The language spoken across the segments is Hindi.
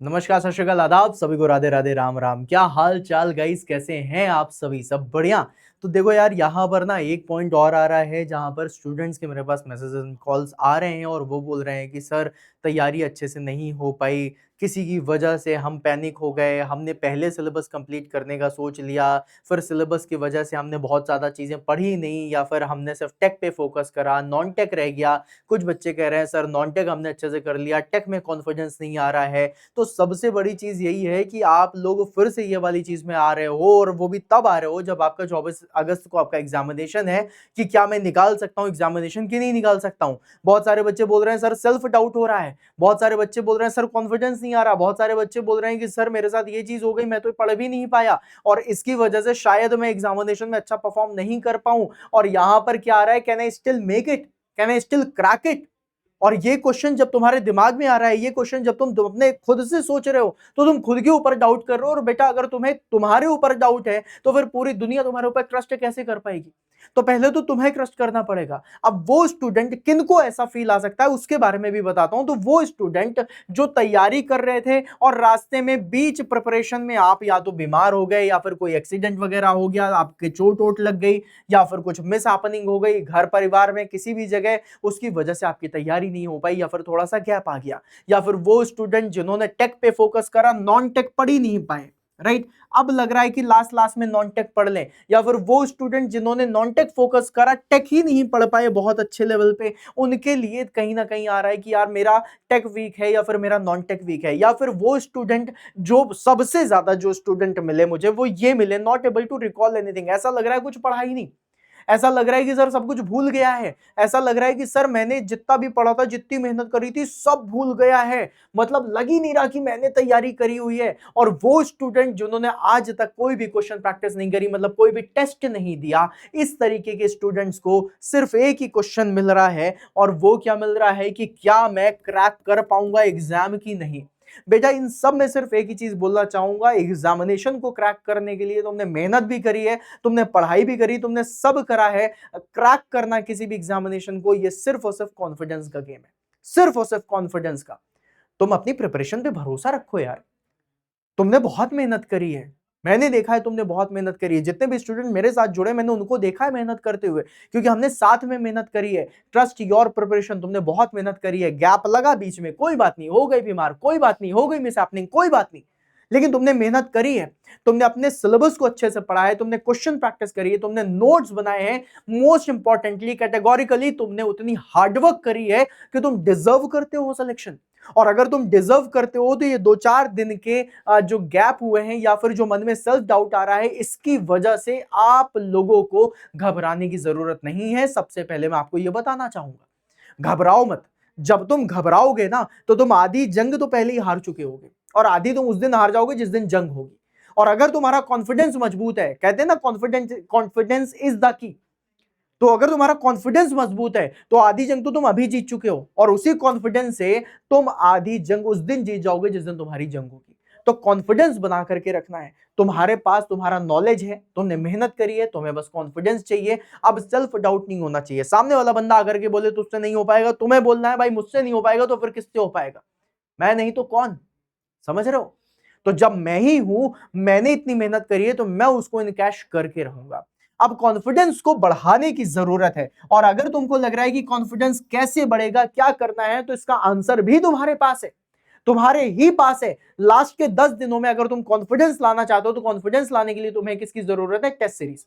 नमस्कार, सत श्री अकाल, आदाब, सभी को राधे राधे, राम राम। क्या हाल चाल गाइस, कैसे हैं आप सभी? सब बढ़िया? तो देखो यार, यहाँ पर ना एक पॉइंट और आ रहा है जहाँ पर स्टूडेंट्स के मेरे पास मैसेजेस एंड कॉल्स आ रहे हैं और वो बोल रहे हैं कि सर तैयारी अच्छे से नहीं हो पाई, किसी की वजह से हम पैनिक हो गए, हमने पहले सिलेबस कंप्लीट करने का सोच लिया, फिर सिलेबस की वजह से हमने बहुत ज़्यादा चीज़ें पढ़ी नहीं या फिर हमने सिर्फ टेक पे फोकस करा, नॉन टेक रह गया। कुछ बच्चे कह रहे हैं सर नॉन टेक हमने अच्छे से कर लिया, टेक में कॉन्फिडेंस नहीं आ रहा है। तो सबसे बड़ी चीज़ यही है कि आप लोग फिर से ये वाली चीज़ में आ रहे हो और वो भी तब आ रहे हो जब आपका 24 अगस्त को आपका एग्जामिनेशन है कि क्या मैं निकाल सकता हूँ एग्जामिनेशन कि नहीं निकाल सकता हूँ। बहुत सारे बच्चे बोल रहे हैं सर सेल्फ डाउट हो रहा है, बहुत सारे बच्चे बोल रहे हैं सर कॉन्फिडेंस नहीं आ रहा, बहुत सारे बच्चे बोल रहे हैं कि सर मेरे साथ ये चीज़ हो गई, मैं तो पढ़ भी नहीं पाया और इसकी वजह से शायद मैं एग्जामिनेशन में अच्छा परफॉर्म नहीं कर पाऊँ। और यहाँ पर क्या आ रहा है, can I still make it, can I still crack it. और ये क्वेश्चन जब तुम्हारे दिमाग में आ रहा है, ये क्वेश्चन जब तुम अपने खुद से सोच रहे हो तो तुम खुद के ऊपर डाउट कर रहे हो। और बेटा अगर तुम्हें तुम्हारे ऊपर डाउट है तो फिर पूरी दुनिया तुम्हारे ऊपर ट्रस्ट कैसे कर पाएगी? तो पहले तो तुम्हें ट्रस्ट करना पड़ेगा। अब वो स्टूडेंट किनको ऐसा फील आ सकता है उसके बारे में भी बताता हूं। तो वो स्टूडेंट जो तैयारी कर रहे थे और रास्ते में बीच प्रिपरेशन में आप या तो बीमार हो गए या फिर कोई एक्सीडेंट वगैरह हो गया, आपके चोट वोट लग गई या फिर कुछ मिस हैपनिंग हो गई घर परिवार में किसी भी जगह, उसकी वजह से आपकी तैयारी नहीं हो पाई या फिर थोड़ा सा गैप आ गया। या फिर वो स्टूडेंट जिन्होंने टेक पे फोकस करा, नॉन टेक पढ़ ही नहीं पाए, राइट? अब लग रहा है कि लास्ट लास्ट में नॉन टेक पढ़ लें। या फिर वो स्टूडेंट जिन्होंने नॉन टेक फोकस करा, टेक ही नहीं पढ़ पाए बहुत अच्छे लेवल पे, उनके लिए कहीं ना कहीं आ रहा है कि यार मेरा टेक वीक है या फिर मेरा नॉन टेक वीक है। या फिर वो स्टूडेंट, जो सबसे ज्यादा जो स्टूडेंट मिले मुझे वो ये मिले, not able to recall anything, ऐसा लग रहा है कुछ पढ़ा ही नहीं, ऐसा लग रहा है कि सर सब कुछ भूल गया है, ऐसा लग रहा है कि सर मैंने जितना भी पढ़ा था, जितनी मेहनत करी थी, सब भूल गया है। मतलब लग ही नहीं रहा कि मैंने तैयारी करी हुई है। और वो स्टूडेंट जिन्होंने आज तक कोई भी क्वेश्चन प्रैक्टिस नहीं करी, मतलब कोई भी टेस्ट नहीं दिया, इस तरीके के स्टूडेंट्स को सिर्फ एक ही क्वेश्चन मिल रहा है और वो क्या मिल रहा है कि क्या मैं क्रैक कर पाऊंगा एग्जाम की नहीं। बेटा इन सब में सिर्फ एक ही चीज बोलना चाहूंगा, एग्जामिनेशन को क्रैक करने के लिए तुमने मेहनत भी करी है, तुमने पढ़ाई भी करी, तुमने सब करा है। क्रैक करना किसी भी एग्जामिनेशन को, ये सिर्फ और सिर्फ कॉन्फिडेंस का गेम है, सिर्फ और सिर्फ कॉन्फिडेंस का। तुम अपनी प्रिपरेशन पे भरोसा रखो यार, तुमने बहुत मेहनत करी है, मैंने देखा है तुमने बहुत मेहनत करी है। जितने भी स्टूडेंट मेरे साथ जुड़े मैंने उनको देखा है मेहनत करते हुए, क्योंकि हमने साथ में मेहनत करी है। ट्रस्ट योर प्रिपरेशन, तुमने बहुत मेहनत करी है, गैप लगा बीच में, कोई बात नहीं, हो गई बीमार कोई बात नहीं, हो गई मिस हैपनिंग कोई बात नहीं, लेकिन तुमने मेहनत करी है। तुमने अपने सिलेबस को अच्छे से पढ़ा है, तुमने क्वेश्चन प्रैक्टिस करी है, तुमने नोट्स बनाए हैं, मोस्ट इंपॉर्टेंटली कैटेगोरिकली तुमने उतनी हार्डवर्क करी है कि तुम डिजर्व करते हो सिलेक्शन। और अगर तुम डिजर्व करते हो तो ये 2-4 दिन के जो गैप हुए हैं या फिर जो मन में सेल्फ डाउट आ रहा है, इसकी वजह से आप लोगों को घबराने की जरूरत नहीं है। सबसे पहले मैं आपको यह बताना चाहूंगा, घबराओ मत। जब तुम घबराओगे ना तो तुम आधी जंग तो पहले ही हार चुके होगे, और आधी तुम उस दिन हार जाओगे जिस दिन जंग होगी। और अगर तुम्हारा कॉन्फिडेंस मजबूत है, कहते हैं ना confidence confidence is the key, तो अगर तुम्हारा कॉन्फिडेंस मजबूत है तो आधी जंग तो तुम अभी जीत चुके हो, और उसी कॉन्फिडेंस से तुम आधी जंग उस दिन जीत जाओगे जिस दिन तुम्हारी जंग होगी। तो कॉन्फिडेंस बना करके रखना है। तुम्हारे पास तुम्हारा नॉलेज है, तुमने मेहनत करी है, तुम्हें बस कॉन्फिडेंस चाहिए। अब सेल्फ डाउट नहीं होना चाहिए। सामने वाला बंदा आकर के बोले तुझसे नहीं हो पाएगा, तुम्हें बोलना है भाई मुझसे नहीं हो पाएगा तो फिर किससे हो पाएगा? मैं नहीं तो कौन? समझ रहे हो? तो जब मैं ही हूं, मैंने इतनी मेहनत करी है, तो मैं उसको इनकैश करके रहूंगा। अब कॉन्फिडेंस को बढ़ाने की जरूरत है, और अगर तुमको लग रहा है कि कॉन्फिडेंस कैसे बढ़ेगा, क्या करना है, तो इसका आंसर भी तुम्हारे पास है, तुम्हारे ही पास है। लास्ट के 10 दिनों में अगर तुम कॉन्फिडेंस लाना चाहते हो तो कॉन्फिडेंस लाने के लिए तुम्हें किसकी जरूरत है? Test series.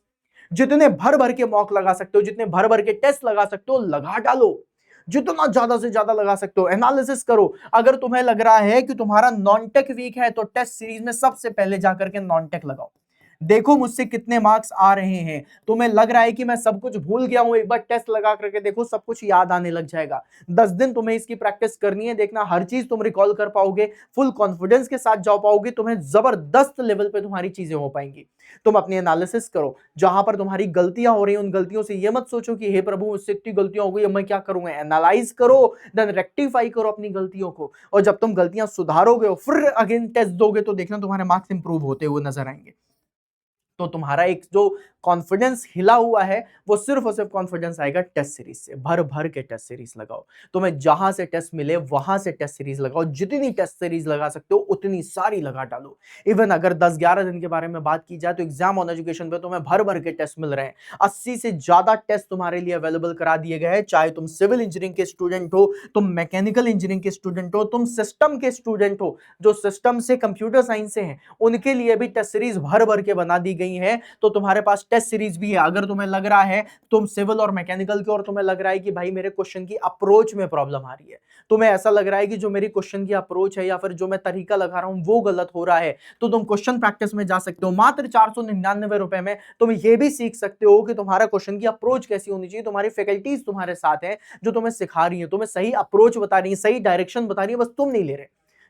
जितने भर भर के मॉक लगा सकते हो, जितने भर भर के टेस्ट लगा सकते हो लगा डालो, जितना ज्यादा से ज्यादा लगा सकते हो एनालिसिस करो। अगर तुम्हें लग रहा है कि तुम्हारा नॉन टेक वीक है तो टेस्ट सीरीज में सबसे पहले जाकर के नॉन टेक लगाओ, देखो मुझसे कितने मार्क्स आ रहे हैं। तुम्हें लग रहा है कि मैं सब कुछ भूल गया हूं, एक बार टेस्ट लगा करके देखो, सब कुछ याद आने लग जाएगा। 10 दिन तुम्हें इसकी प्रैक्टिस करनी है, देखना हर चीज तुम रिकॉल कर पाओगे, फुल कॉन्फिडेंस के साथ जा पाओगे, तुम्हें जबरदस्त लेवल पे तुम्हारी चीजें हो पाएंगी। तुम अपनी एनालिसिस करो, जहां पर तुम्हारी गलतियां हो रही हैं उन गलतियों से ये मत सोचो कि हे प्रभु मुझसे इतनी गलतियां हो गई, अब मैं क्या करूंगा। एनालाइज करो, देन रेक्टिफाई करो अपनी गलतियों को, और जब तुम गलतियां सुधारोगे फिर अगेन टेस्ट दोगे तो देखना तुम्हारे मार्क्स इंप्रूव होते हुए नजर आएंगे। तो तुम्हारा एक जो कॉन्फिडेंस हिला हुआ है वो सिर्फ और सिर्फ कॉन्फिडेंस आएगा टेस्ट सीरीज से। भर भर के टेस्ट सीरीज लगाओ, तुम्हें जहां से टेस्ट मिले वहां से टेस्ट सीरीज लगाओ, जितनी टेस्ट सीरीज लगा सकते हो उतनी सारी लगा डालो। इवन अगर 10-11 दिन के बारे में बात की जाए तो एग्जाम ऑन एजुकेशन पे तुम्हें भर भर के टेस्ट मिल रहे हैं। 80 से ज्यादा टेस्ट तुम्हारे लिए अवेलेबल करा दिए गए हैं, चाहे तुम सिविल इंजीनियरिंग के स्टूडेंट हो, तुम मैकेनिकल इंजीनियरिंग के स्टूडेंट हो, तुम सिस्टम के स्टूडेंट हो, जो सिस्टम से कंप्यूटर साइंस से हैं, उनके लिए भी टेस्ट सीरीज भर भर के बना दी गई है। तो तुम्हारे पास टेस्ट सीरीज भी है। अगर तुम्हें लग रहा है तुम सिविल और मैकेनिकल के और तुम्हें लग रहा है कि भाई मेरे क्वेश्चन की अप्रोच में प्रॉब्लम आ रही है, तुम्हें ऐसा लग रहा है कि जो मेरी क्वेश्चन की अप्रोच है या फिर जो मैं तरीका लगा रहा हूं वो गलत हो रहा है, तो तुम क्वेश्चन प्रैक्टिस में जा सकते हो। मात्र 499 रुपए में तुम ये भी सीख सकते हो कि तुम्हारा क्वेश्चन की अप्रोच कैसी होनी चाहिए। तुम्हारी फैकल्टीज तुम्हारे साथ है जो तुम्हें सिखा रही है, तुम्हें सही अप्रोच बता रही है, सही डायरेक्शन बता रही है, बस तुम नहीं ले रहे।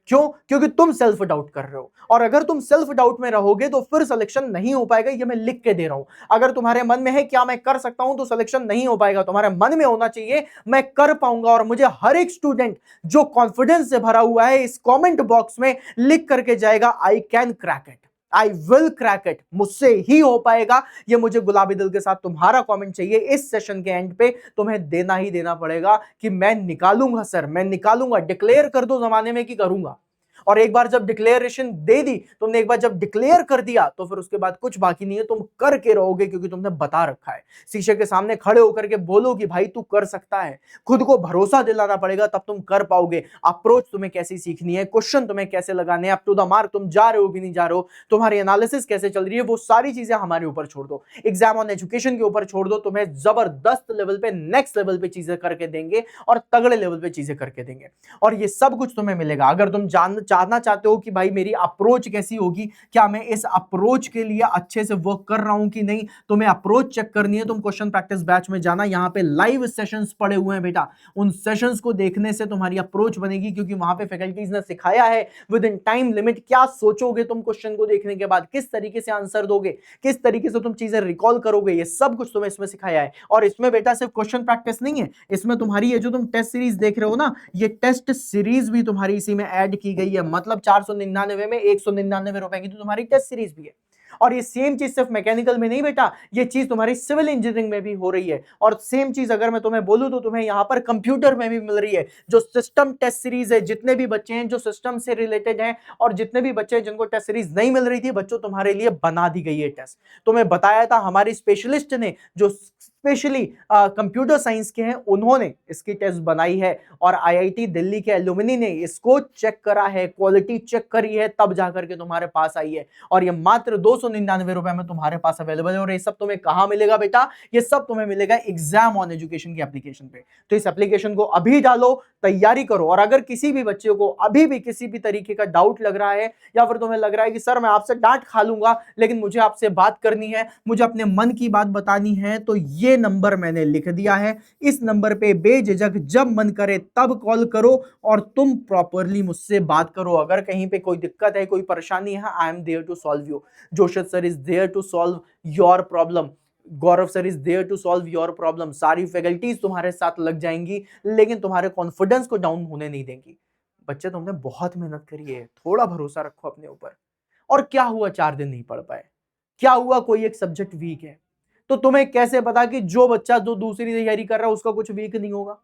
क्यों? क्योंकि तुम सेल्फ डाउट कर रहे हो, और अगर तुम सेल्फ डाउट में रहोगे तो फिर सिलेक्शन नहीं हो पाएगा। ये मैं लिख के दे रहा हूं। अगर तुम्हारे मन में है क्या मैं कर सकता हूं, तो सिलेक्शन नहीं हो पाएगा। तुम्हारे मन में होना चाहिए मैं कर पाऊंगा। और मुझे हर एक स्टूडेंट जो कॉन्फिडेंस से भरा हुआ है इस कमेंट बॉक्स में लिख करके जाएगा I can crack it, I will crack it, मुझसे ही हो पाएगा। ये मुझे गुलाबी दिल के साथ तुम्हारा कमेंट चाहिए। इस सेशन के एंड पे तुम्हें देना ही देना पड़ेगा कि मैं निकालूंगा सर, मैं निकालूंगा। डिक्लेयर कर दो जमाने में कि करूंगा। और एक बार जब डिक्लेरेशन दे दी तुमने, एक बार जब डिक्लेयर कर दिया तो फिर उसके बाद कुछ बाकी नहीं है, तुम करके रहोगे, क्योंकि तुमने बता रखा है। शीशे के सामने खड़े होकर के बोलो कि भाई तू कर सकता है। खुद को भरोसा दिलाना पड़ेगा, तब तुम कर पाओगे। अप्रोच तुम्हें कैसी सीखनी है, क्वेश्चन तुम्हें कैसे लगाने हैं, अप टू द मार्क तुम जा रहे हो कि नहीं जा रहे हो, तुम्हारी एनालिसिस कैसे चल रही है, वो सारी चीजें हमारे ऊपर छोड़ दो। एग्जाम ऑन एजुकेशन के ऊपर छोड़ दो। तुम्हें जबरदस्त लेवल पे, नेक्स्ट लेवल पे चीजें करके देंगे और तगड़े लेवल पे चीजें करके देंगे। और ये सब कुछ तुम्हें मिलेगा। अगर तुम जानना चाहते हो कि भाई मेरी अप्रोच कैसी होगी, क्या मैं इस अप्रोच के लिए अच्छे से वर्क कर रहा हूं कि नहीं, तुम्हें अप्रोच चेक करनी है, तुम क्वेश्चन प्रैक्टिस बैच में जाना। यहां पे लाइव सेशंस पड़े हुए हैं बेटा, उन सेशंस को देखने से तुम्हारी अप्रोच बनेगी, क्योंकि वहां पे फैकल्टीज ने सिखाया है विद इन टाइम लिमिट क्या सोचोगे तुम क्वेश्चन को देखने के बाद, किस तरीके से आंसर दोगे, किस तरीके से तुम चीजें रिकॉल करोगे, ये सब कुछ तुम्हें इसमें सिखाया है। और इसमें बेटा सिर्फ क्वेश्चन प्रैक्टिस नहीं है, इसमें तुम्हारी ये जो तुम टेस्ट सीरीज देख रहे हो ना, ये टेस्ट सीरीज भी तुम्हारी इसी में ऐड की गई है। मतलब 499 में 199 रुपए की तो तुम्हारी टेस्ट सीरीज भी है। और ये सेम चीज सिर्फ मैकेनिकल में नहीं बेटा, ये चीज तुम्हारी सिविल इंजीनियरिंग में भी हो रही है। और सेम चीज अगर मैं तुम्हें बोलूं तो तुम्हें यहां पर कंप्यूटर में भी मिल रही है। जो सिस्टम टेस्ट सीरीज है, जितने भी बच्चे हैं जो सिस्टम से रिलेटेड हैं और जितने भी बच्चे हैं जिनको टेस्ट सीरीज नहीं मिल रही थी, बच्चों तुम्हारे लिए बना दी गई है टेस्ट। तुम्हें बताया था हमारी स्पेशलिस्ट ने, जो स्पेशली कंप्यूटर साइंस के हैं, उन्होंने इसकी टेस्ट बनाई है। और आईआईटी दिल्ली के एलुमनी ने इसको चेक करा है, क्वालिटी चेक करी है, तब जाकर के तुम्हारे पास आई है। और ये मात्र 299 रुपए में तुम्हारे पास अवेलेबल है। और ये सब तुम्हें कहां मिलेगा बेटा? ये सब तुम्हें मिलेगा एग्जाम ऑन एजुकेशन की एप्लीकेशन पे। तो इस एप्लीकेशन को अभी डालो, तैयारी करो। और अगर किसी भी बच्चे को अभी भी किसी भी तरीके का डाउट लग रहा है, या फिर तुम्हें लग रहा है कि सर मैं आपसे डांट खा लूंगा लेकिन मुझे आपसे बात करनी है, मुझे अपने मन की बात बतानी है, तो ये नंबर मैंने लिख दिया है। इस नंबर पे बेझिझक जब मन करे तब कॉल करो और तुम प्रॉपरली मुझसे बात करो। अगर कहीं पे कोई दिक्कत है, कोई परेशानी है, I am there to solve you. जोशद sir is there to solve your problem. Gaurav sir is there to solve your problem. सारी फैकल्टीज तुम्हारे साथ लग जाएंगी, लेकिन तुम्हारे कॉन्फिडेंस को डाउन होने नहीं देंगी। बच्चे तुमने बहुत मेहनत करी है, थोड़ा भरोसा रखो अपने ऊपर। और क्या हुआ 4 दिन नहीं पढ़ पाए? क्या हुआ कोई एक सब्जेक्ट वीक है? तो तुम्हें कैसे पता कि जो बच्चा जो दूसरी तैयारी कर रहा है उसका कुछ वीक नहीं होगा?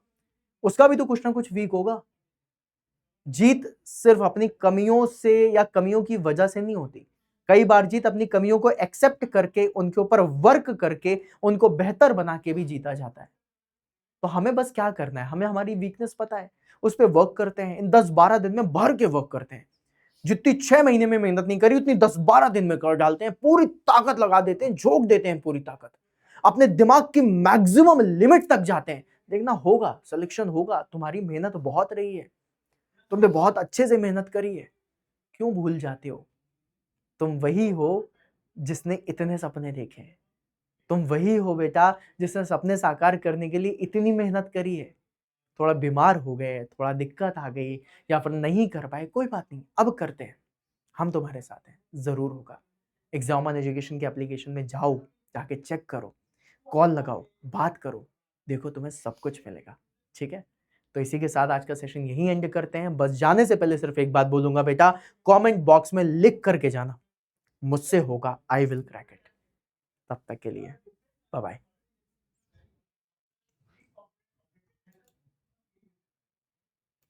उसका भी तो कुछ ना कुछ वीक होगा। जीत सिर्फ अपनी कमियों से या कमियों की वजह से नहीं होती। कई बार जीत अपनी कमियों को एक्सेप्ट करके, उनके ऊपर वर्क करके, उनको बेहतर बना के भी जीता जाता है। तो हमें बस क्या करना है, हमें हमारी वीकनेस पता है, उस पर वर्क करते हैं। इन 10-12 दिन में भर के वर्क करते हैं। जितनी 6 महीने में मेहनत नहीं करी उतनी 10-12 दिन में कर डालते हैं। पूरी ताकत लगा देते हैं, झोंक देते हैं पूरी ताकत, अपने दिमाग की मैक्सिमम लिमिट तक जाते हैं। देखना होगा, सिलेक्शन होगा। तुम्हारी मेहनत बहुत रही है, तुमने बहुत अच्छे से मेहनत करी है। क्यों भूल जाते हो? तुम वही हो जिसने इतने सपने देखे हैं। तुम वही हो बेटा जिसने सपने साकार करने के लिए इतनी मेहनत करी है। थोड़ा बीमार हो गए, थोड़ा दिक्कत आ गई, या फिर नहीं कर पाए, कोई बात नहीं, अब करते हैं। हम तुम्हारे साथ हैं, जरूर होगा। एग्जाम ऑन एजुकेशन की एप्लीकेशन में जाओ, जाके चेक करो, कॉल लगाओ, बात करो, देखो तुम्हें सब कुछ मिलेगा। ठीक है? तो इसी के साथ आज का सेशन यहीं एंड करते हैं। बस जाने से पहले सिर्फ एक बात बोलूंगा बेटा, कमेंट बॉक्स में लिख करके जाना, मुझसे होगा, आई विल क्रैक इट। तब तक के लिए बाय बाय।